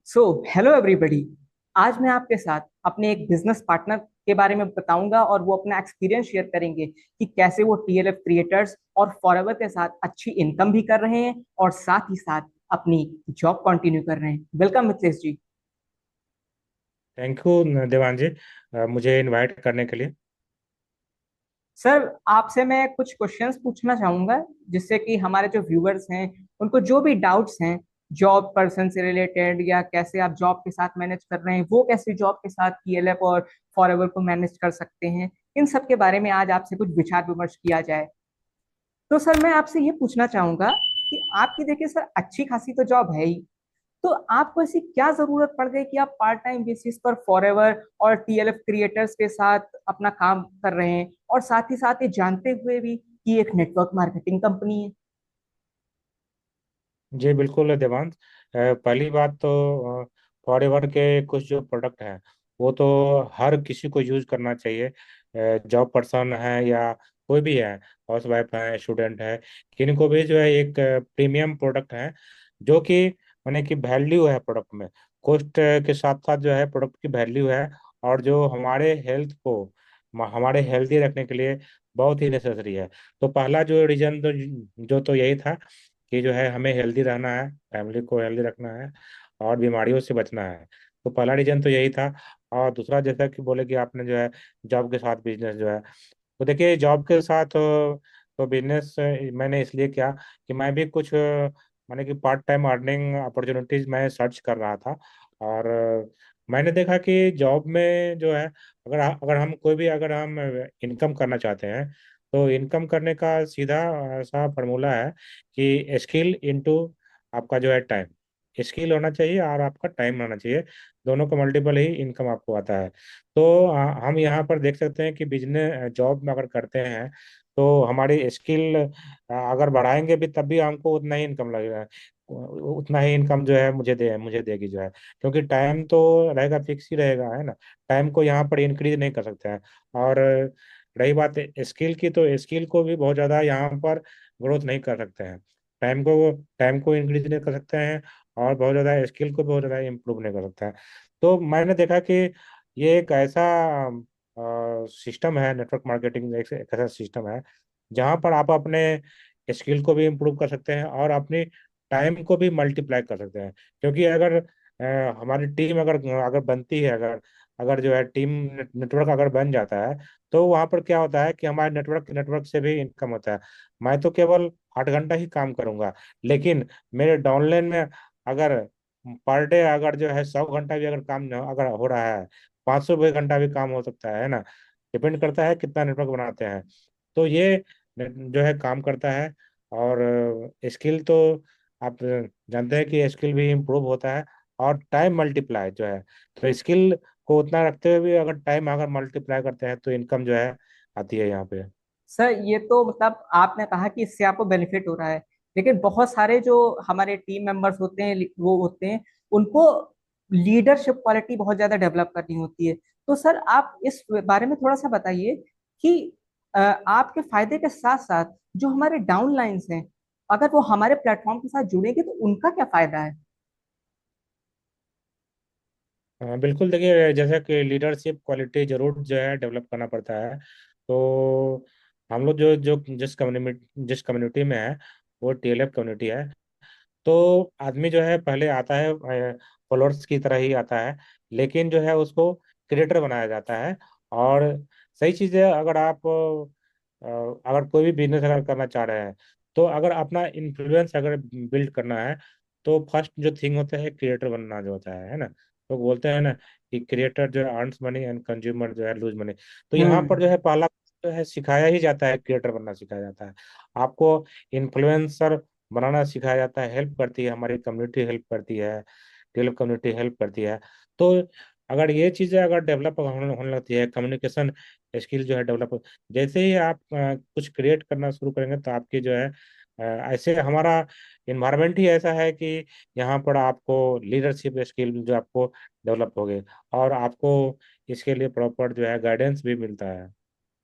So hello everybody. आज मैं आपके साथ अपने एक बिजनेस पार्टनर के बारे में बताऊंगा और वो अपना एक्सपीरियंस शेयर करेंगे कि कैसे वो टीएलएफ क्रिएटर्स और फॉरएवर के साथ अच्छी इनकम भी कर रहे हैं और साथ ही साथ अपनी जॉब कंटिन्यू कर रहे हैं। Welcome Mithilesh ji. Thank you Dewan ji, मुझे इनवाइट करने के लिए। सर, आपसे मैं कुछ क्वेश्चंस पूछना चाहूंगा जिससे कि हमारे जो व्यूअर्स हैं उनको जो भी डाउट्स हैं जॉब पर्सन से रिलेटेड या कैसे आप जॉब के साथ मैनेज कर रहे हैं, वो कैसे जॉब के साथ टीएलएफ और फॉरएवर को मैनेज कर सकते हैं, इन सब के बारे में आज आपसे कुछ विचार विमर्श किया जाए। तो सर, मैं आपसे ये पूछना चाहूंगा कि आपकी, देखिए सर, अच्छी खासी तो जॉब है ही, तो आपको ऐसी क्या जरूरत पड़ गई कि आप पार्ट टाइम बेसिस पर फॉरएवर और टीएलएफ क्रिएटर्स के साथ अपना काम कर रहे हैं और साथ ही साथ ये जानते हुए भी कि एक नेटवर्क मार्केटिंग कंपनी है। जी बिल्कुल देवांश। पहली बात तो फॉरएवर के कुछ जो प्रोडक्ट हैं वो तो हर किसी को यूज करना चाहिए। जॉब पर्सन है या कोई भी है, हाउस वाइफ है, स्टूडेंट है, किनको भी जो है एक प्रीमियम प्रोडक्ट है जो कि माने कि वैल्यू है प्रोडक्ट में। कॉस्ट के साथ साथ जो है प्रोडक्ट की वैल्यू है, और जो हमारे हेल्थ को हमारे हेल्दी रखने के लिए बहुत ही नेसेसरी है। तो पहला जो रीजन जो तो यही था कि जो है हमें हेल्दी रहना है, फैमिली को हेल्दी रखना है और बीमारियों से बचना है। तो पहला रीजन तो यही था। और दूसरा, जैसा कि बोले कि आपने जो है जॉब के साथ बिजनेस जो है, तो देखिए जॉब के साथ तो बिजनेस मैंने इसलिए किया कि मैं भी कुछ माने कि पार्ट टाइम अर्निंग अपॉर्चुनिटीज मैं सर्च कर रहा था। और मैंने देखा कि जॉब में जो है, अगर हम कोई भी अगर हम इनकम करना चाहते हैं तो इनकम करने का सीधा सा फार्मूला है कि स्किल इनटू आपका जो है टाइम। स्किल होना चाहिए और आपका टाइम होना चाहिए, दोनों का मल्टीपल ही इनकम आपको आता है। तो हम यहाँ पर देख सकते हैं कि बिजनेस जॉब में अगर करते हैं तो हमारी स्किल अगर बढ़ाएंगे भी तब भी हमको उतना ही इनकम लगेगा। उतना ही इनकम जो है मुझे देगी जो है, क्योंकि टाइम तो रहेगा, फिक्स ही रहेगा, है ना। टाइम को यहाँ पर इंक्रीज नहीं कर सकते हैं। और रही बात स्किल की, तो स्किल को भी बहुत ज़्यादा यहाँ पर ग्रोथ नहीं कर सकते हैं। टाइम को इंक्रीज नहीं कर सकते हैं, और बहुत ज़्यादा स्किल को बहुत ज़्यादा इम्प्रूव नहीं कर सकते हैं। तो मैंने देखा कि ये एक ऐसा सिस्टम है, नेटवर्क मार्केटिंग एक ऐसा सिस्टम है जहाँ पर आप अपने स्किल को भी इम्प्रूव कर सकते हैं और अपनी टाइम को भी मल्टीप्लाई कर सकते हैं। क्योंकि अगर हमारी टीम अगर अगर बनती है, अगर अगर जो है टीम नेटवर्क अगर बन जाता है, तो वहाँ पर क्या होता है कि हमारे नेटवर्क नेटवर्क से भी इनकम होता है। मैं तो केवल 8 घंटा ही काम करूंगा, लेकिन मेरे डाउनलाइन में अगर पर डे अगर जो है 100 घंटा भी अगर काम अगर हो रहा है, 500 घंटा भी काम हो सकता है ना। डिपेंड करता है कितना नेटवर्क बनाते हैं। तो ये जो है काम करता है। और स्किल तो आप जानते हैं कि स्किल भी इम्प्रूव होता है, और टाइम मल्टीप्लाई जो है, तो स्किल को उतना रखते हुए भी अगर टाइम अगर मल्टीप्लाई करते हैं तो इनकम जो है आती है यहाँ पे। सर, ये तो मतलब आपने कहा कि इससे आपको बेनिफिट हो रहा है, लेकिन बहुत सारे जो हमारे टीम मेंबर्स होते हैं वो होते हैं, उनको लीडरशिप क्वालिटी बहुत ज्यादा डेवलप करनी होती है। तो सर, आप इस बारे में थोड़ा सा बताइए कि आपके फायदे के साथ साथ जो हमारे डाउन लाइंस हैं, अगर वो हमारे प्लेटफॉर्म के साथ जुड़ेंगे तो उनका क्या फायदा है। हाँ बिल्कुल, देखिए जैसे कि लीडरशिप क्वालिटी जरूर जो है डेवलप करना पड़ता है। तो हम लोग जो जो जिस कम्युनिटी में है वो टीएलएफ कम्युनिटी है। तो आदमी जो है पहले आता है फॉलोअर्स की तरह ही आता है, लेकिन जो है उसको क्रिएटर बनाया जाता है। और सही चीज़ है, अगर आप अगर कोई भी बिजनेस अगर करना चाह रहे हैं, तो अगर अपना इन्फ्लुएंस अगर बिल्ड करना है, तो फर्स्ट जो थिंग होता है क्रिएटर बनना जो होता है ना। लोग बोलते हैं ना कि क्रिएटर जो है अर्न्स मनी एंड कंज्यूमर जो है लूज मनी। तो यहाँ पर जो हम्म। है पहला जो है सिखाया ही जाता है, क्रिएटर बनना सिखाया जाता है आपको। इन्फ्लुएंसर बनाना सिखाया जाता है, हेल्प करती है हमारी कम्युनिटी, हेल्प करती है डेवलप कम्युनिटी, हेल्प करती है। तो अगर ये चीज़ें अगर डेवलप होने लगती है, कम्युनिकेशन स्किल जो है डेवलप, जैसे ही आप कुछ क्रिएट करना शुरू करेंगे तो आपकी जो है ऐसे हमारा इन्वायरमेंट ही ऐसा है कि यहाँ पर आपको लीडरशिप स्किल जो आपको डेवलप होगे, और आपको इसके लिए प्रॉपर जो है गाइडेंस भी मिलता है।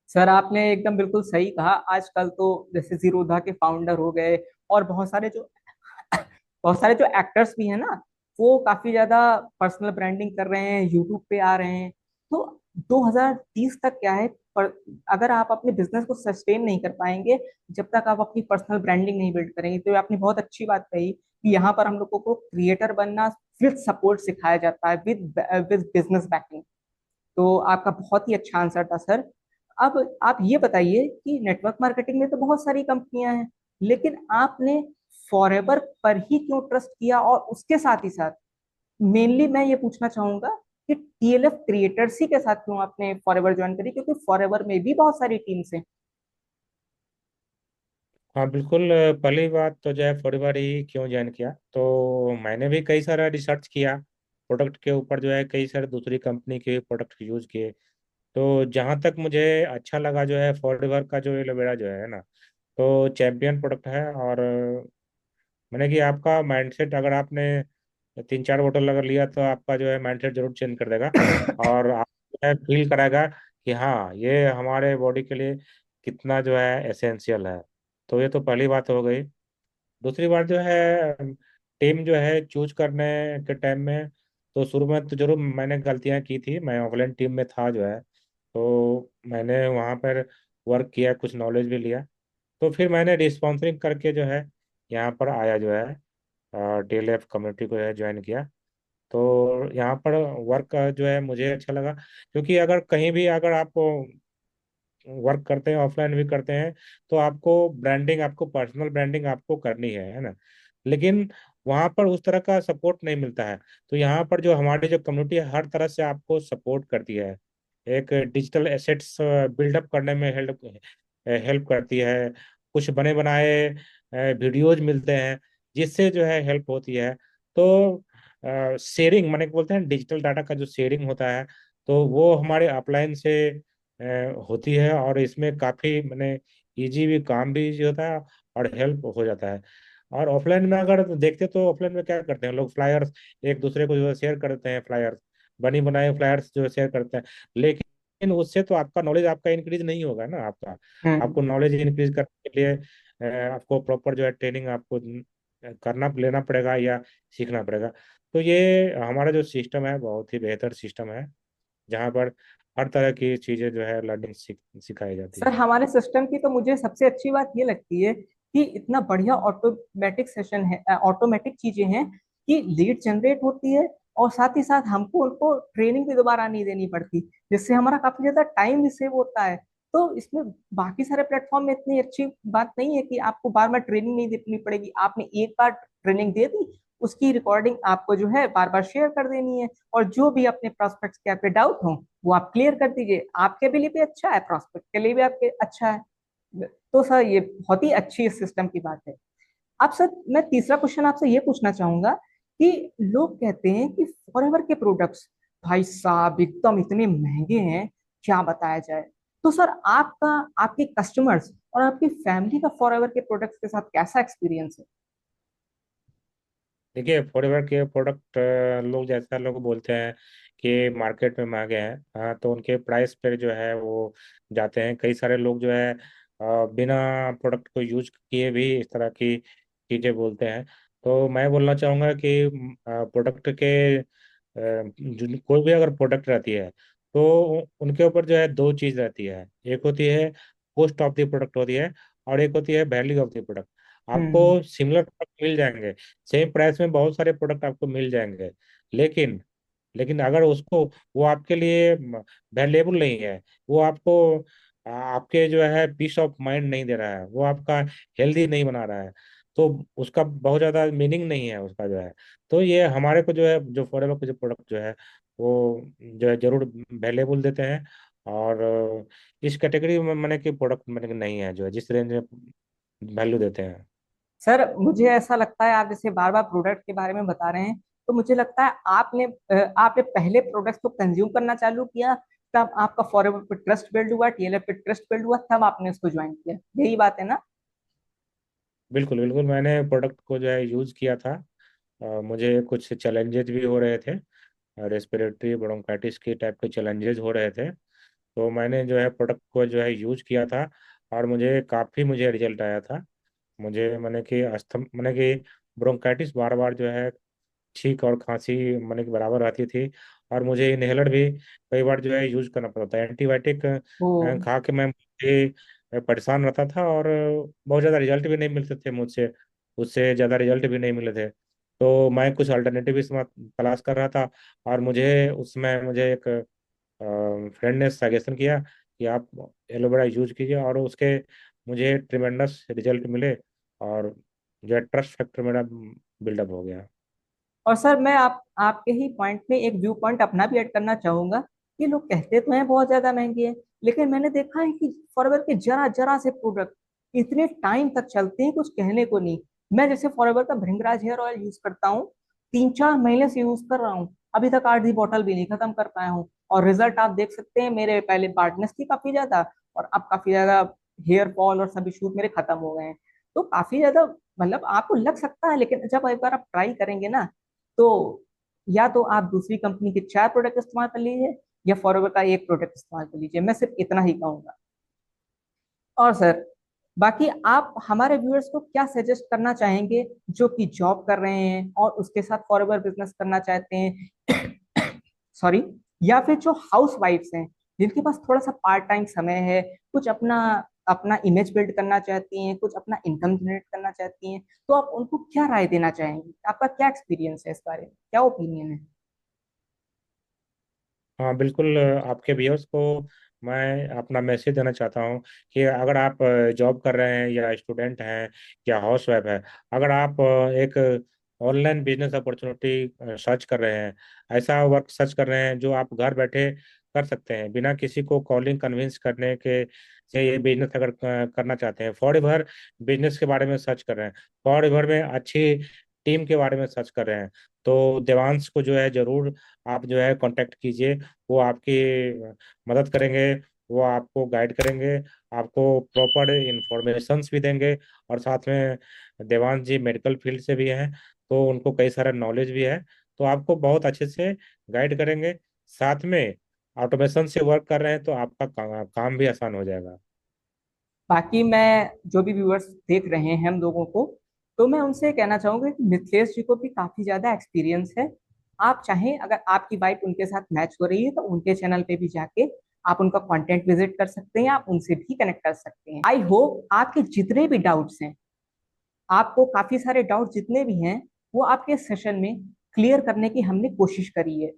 सर, आपने एकदम बिल्कुल सही कहा। आजकल तो जैसे जीरोधा के फाउंडर हो गए और बहुत सारे जो एक्टर्स भी हैं ना, वो काफी ज्यादा पर्सनल ब्रांडिंग कर रहे हैं, यूट्यूब पे आ रहे हैं। तो 2030 तक क्या है, पर अगर आप अपने बिजनेस को सस्टेन नहीं कर पाएंगे जब तक आप अपनी पर्सनल ब्रांडिंग नहीं बिल्ड करेंगे। तो ये आपने बहुत अच्छी बात कही कि यहाँ पर हम लोगों को क्रिएटर बनना विद सपोर्ट सिखाया जाता है, विद विद बिजनेस बैकिंग। तो आपका बहुत ही अच्छा आंसर था सर। अब आप ये बताइए कि नेटवर्क मार्केटिंग में तो बहुत सारी कंपनियां हैं, लेकिन आपने फॉरएवर पर ही क्यों ट्रस्ट किया, और उसके साथ ही साथ मेनली मैं ये पूछना चाहूंगा कि टीएलएफ क्रिएटर्स ही के साथ क्यों आपने फॉरएवर ज्वाइन करी, क्योंकि फॉरएवर में भी बहुत सारी टीम्स हैं। हाँ बिल्कुल। पहली बात तो जो है फॉरएवर ही क्यों ज्वाइन किया, तो मैंने भी कई सारा रिसर्च किया प्रोडक्ट के ऊपर, जो है कई सारे दूसरी कंपनी के प्रोडक्ट यूज किए। तो जहाँ तक मुझे अच्छा लगा जो है फॉरएवर का जो एलोवेरा जो है ना, तो चैंपियन प्रोडक्ट है। और मैंने कि आपका माइंडसेट, अगर आपने 3-4 बोतल अगर लिया तो आपका जो है माइंडसेट जरूर चेंज कर देगा। और आप जो है फील कराएगा कि हाँ ये हमारे बॉडी के लिए कितना जो है एसेंशियल है। तो ये तो पहली बात हो गई। दूसरी बात जो है टीम जो है चूज करने के टाइम में, तो शुरू में तो जरूर मैंने गलतियां की थी। मैं ऑफलाइन टीम में था जो है, तो मैंने वहाँ पर वर्क किया, कुछ नॉलेज भी लिया। तो फिर मैंने रिस्पॉन्सिंग करके जो है यहाँ पर आया जो है, डीएलएफ कम्युनिटी को है ज्वाइन किया। तो यहाँ पर वर्क जो है मुझे अच्छा लगा, क्योंकि अगर कहीं भी अगर आप वर्क करते हैं, ऑफलाइन भी करते हैं, तो आपको ब्रांडिंग, आपको पर्सनल ब्रांडिंग आपको करनी है ना। लेकिन वहाँ पर उस तरह का सपोर्ट नहीं मिलता है। तो यहाँ पर जो हमारी जो कम्युनिटी है हर तरह से आपको सपोर्ट करती है, एक डिजिटल एसेट्स बिल्डअप करने में हेल्प हेल्प करती है। कुछ बने बनाए वीडियोज मिलते हैं जिससे जो है हेल्प होती है। तो शेयरिंग माने कि बोलते हैं डिजिटल डाटा का जो शेयरिंग होता है, तो वो हमारे अपलाइन से होती है। और इसमें काफी मैंने इजी भी, काम भी इजी होता है और हेल्प हो जाता है। और ऑफलाइन में अगर देखते तो ऑफलाइन में क्या करते हैं लोग, फ्लायर्स एक दूसरे को जो है शेयर करते हैं, फ्लायर्स बनी बनाए फ्लायर्स जो है शेयर करते हैं। लेकिन उससे तो आपका नॉलेज आपका इंक्रीज नहीं होगा ना। आपका हम्म। आपको नॉलेज इंक्रीज करने के लिए आपको प्रॉपर जो है ट्रेनिंग आपको करना लेना पड़ेगा या सीखना पड़ेगा। तो ये हमारा जो सिस्टम है बहुत ही बेहतर सिस्टम है, जहाँ पर हर तरह की चीजें जो है लर्निंग सिखाई जाती सर है। हमारे सिस्टम की तो मुझे सबसे अच्छी बात ये लगती है कि इतना बढ़िया ऑटोमेटिक सेशन है, ऑटोमेटिक चीजें हैं कि लीड जनरेट होती है, और साथ ही साथ हमको उनको ट्रेनिंग भी दोबारा नहीं देनी पड़ती, जिससे हमारा काफी ज्यादा टाइम भी सेव होता है। तो इसमें बाकी सारे प्लेटफॉर्म में इतनी अच्छी बात नहीं है कि आपको बार बार ट्रेनिंग नहीं देनी पड़ेगी। आपने एक बार ट्रेनिंग दे दी, उसकी रिकॉर्डिंग आपको जो है बार बार शेयर कर देनी है, और जो भी अपने प्रोस्पेक्ट्स के आपके डाउट हो वो आप क्लियर कर दीजिए। आपके भी लिए भी अच्छा है, प्रोस्पेक्ट के लिए भी आपके अच्छा है। तो सर ये बहुत ही अच्छी इस सिस्टम की बात है। अब सर मैं तीसरा क्वेश्चन आपसे ये पूछना चाहूंगा कि लोग कहते हैं कि फॉरएवर के प्रोडक्ट्स भाई साहब एकदम इतने महंगे हैं, क्या बताया जाए। तो सर आपका, आपके कस्टमर्स और आपकी फैमिली का फॉरएवर के प्रोडक्ट्स के साथ कैसा एक्सपीरियंस है। देखिए फॉरएवर के प्रोडक्ट लोग, जैसा लोग बोलते हैं कि मार्केट में महंगे हैं, हाँ, तो उनके प्राइस पर जो है वो जाते हैं। कई सारे लोग जो है बिना प्रोडक्ट को यूज किए भी इस तरह की चीज़ें बोलते हैं। तो मैं बोलना चाहूँगा कि प्रोडक्ट के जो कोई भी अगर प्रोडक्ट रहती है, तो उनके ऊपर जो है दो चीज़ रहती है। एक होती है कॉस्ट ऑफ द प्रोडक्ट होती है, और एक होती है वैल्यू ऑफ द प्रोडक्ट। आपको हम्म। सिमिलर प्रोडक्ट मिल जाएंगे, सेम प्राइस में बहुत सारे प्रोडक्ट आपको मिल जाएंगे। लेकिन लेकिन अगर उसको, वो आपके लिए वैल्यूएबल नहीं है, वो आपको आपके जो है पीस ऑफ माइंड नहीं दे रहा है, वो आपका हेल्दी नहीं बना रहा है, तो उसका बहुत ज़्यादा मीनिंग नहीं है उसका जो है। तो ये हमारे को जो है, जो फॉरएवर के जो प्रोडक्ट जो है वो जो है जरूर वैल्यूएबल देते हैं। और इस कैटेगरी में मैंने कि प्रोडक्ट मैंने नहीं है जो है जिस रेंज में वैल्यू देते हैं। सर मुझे ऐसा लगता है, आप जैसे बार बार प्रोडक्ट के बारे में बता रहे हैं, तो मुझे लगता है आपने पहले प्रोडक्ट्स को कंज्यूम करना चालू किया, तब आपका फॉरएवर पे ट्रस्ट बिल्ड हुआ, टीएलएफ पे ट्रस्ट बिल्ड हुआ, तब आपने उसको ज्वाइन किया, यही बात है ना। बिल्कुल बिल्कुल, मैंने प्रोडक्ट को जो है यूज़ किया था। मुझे कुछ चैलेंजेस भी हो रहे थे, रेस्पिरेटरी ब्रोंकाइटिस के टाइप के चैलेंजेस हो रहे थे। तो मैंने जो है प्रोडक्ट को जो है यूज किया था, और मुझे रिजल्ट आया था। मुझे मैंने कि अस्थम मैंने कि ब्रोंकाइटिस बार बार जो है छींक और खांसी मन के बराबर आती थी। और मुझे इनहेलर भी कई बार जो है यूज करना पड़ता था। एंटीबायोटिक ओ। खा के मैं परेशान रहता था, और बहुत ज़्यादा रिजल्ट भी नहीं मिलते थे मुझसे, उससे ज़्यादा रिजल्ट भी नहीं मिले थे। तो मैं कुछ अल्टरनेटिव इसमें तलाश कर रहा था। और मुझे एक फ्रेंड ने सजेशन किया कि आप एलोवेरा यूज कीजिए, और उसके मुझे ट्रिमेंडस रिजल्ट मिले, और जो है ट्रस्ट फैक्टर मेरा बिल्डअप हो गया। और सर मैं आपके ही पॉइंट में एक व्यू पॉइंट अपना भी ऐड करना चाहूंगा कि लोग कहते तो हैं बहुत ज्यादा महंगी है, लेकिन मैंने देखा है कि फॉरएवर के जरा जरा से प्रोडक्ट इतने टाइम तक चलते हैं, कुछ कहने को नहीं। मैं जैसे फॉरएवर का भृंगराज हेयर ऑयल यूज करता हूँ, 3-4 महीने से यूज कर रहा हूँ, अभी तक आधी बोतल भी नहीं खत्म कर पाया हूँ। और रिजल्ट आप देख सकते हैं, मेरे पहले बार्डनेस थी काफी ज्यादा, और अब काफी ज्यादा हेयर फॉल और सब इश्यूज मेरे खत्म हो गए हैं। तो काफी ज्यादा, मतलब आपको लग सकता है, लेकिन जब एक बार आप ट्राई करेंगे ना, तो या तो आप दूसरी कंपनी के 4 प्रोडक्ट इस्तेमाल कर लीजिए, या फॉरएवर का एक प्रोडक्ट इस्तेमाल कर लीजिए। मैं सिर्फ इतना ही कहूंगा। और सर, बाकी आप हमारे व्यूअर्स को क्या सजेस्ट करना चाहेंगे, जो कि जॉब कर रहे हैं और उसके साथ फॉरएवर बिजनेस करना चाहते हैं, सॉरी, या फिर जो हाउस वाइफ्स हैं, जिनके पास थोड़ा सा पार्ट टाइम समय है, कुछ अपना अपना इमेज बिल्ड करना चाहती हैं, कुछ अपना इनकम जनरेट करना चाहती हैं, तो आप उनको क्या राय देना चाहेंगे? आपका क्या एक्सपीरियंस है इस बारे में, क्या ओपिनियन है? हाँ बिल्कुल, आपके व्यूअर्स को मैं अपना मैसेज देना चाहता हूँ कि अगर आप जॉब कर रहे हैं, या स्टूडेंट हैं, या हाउस वाइफ है, अगर आप एक ऑनलाइन बिजनेस अपॉर्चुनिटी सर्च कर रहे हैं, ऐसा वर्क सर्च कर रहे हैं जो आप घर बैठे कर सकते हैं बिना किसी को कॉलिंग कन्विंस करने के, से ये बिजनेस अगर करना चाहते हैं, फॉर एवर बिजनेस के बारे में सर्च कर रहे हैं, फॉर एवर में अच्छी टीम के बारे में सर्च कर रहे हैं, तो देवांश को जो है जरूर आप जो है कांटेक्ट कीजिए। वो आपकी मदद करेंगे, वो आपको गाइड करेंगे, आपको प्रॉपर इंफॉर्मेशंस भी देंगे। और साथ में देवांश जी मेडिकल फील्ड से भी हैं, तो उनको कई सारा नॉलेज भी है, तो आपको बहुत अच्छे से गाइड करेंगे। साथ में ऑटोमेशन से वर्क कर रहे हैं, तो आपका काम भी आसान हो जाएगा। बाकी मैं जो भी व्यूअर्स देख रहे हैं हम लोगों को, तो मैं उनसे कहना चाहूंगा कि मिथिलेश जी को भी काफी ज्यादा एक्सपीरियंस है। आप चाहें, अगर आपकी वाइफ उनके साथ मैच हो रही है, तो उनके चैनल पे भी जाके आप उनका कंटेंट विजिट कर सकते हैं, आप उनसे भी कनेक्ट कर सकते हैं। आई होप आपके जितने भी डाउट्स हैं, आपको काफी सारे डाउट जितने भी हैं, वो आपके सेशन में क्लियर करने की हमने कोशिश करी है।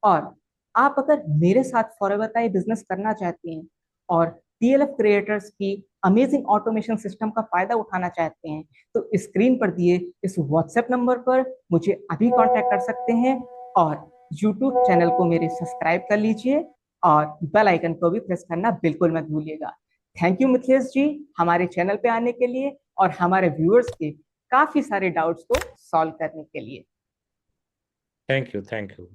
और आप अगर मेरे साथ फॉरएवर का ये बिजनेस करना चाहते हैं, और टीएलएफ क्रिएटर्स की अमेजिंग ऑटोमेशन सिस्टम का फायदा उठाना चाहते हैं, तो स्क्रीन पर दिए इस व्हाट्सएप नंबर पर मुझे अभी कांटेक्ट कर सकते हैं। और यूट्यूब चैनल को मेरे सब्सक्राइब कर लीजिए, और बेल आइकन को भी प्रेस करना बिल्कुल मत भूलिएगा। थैंक यू मिथिलेश जी, हमारे चैनल पे आने के लिए और हमारे व्यूअर्स के काफी सारे डाउट्स को सॉल्व करने के लिए। Thank you, thank you.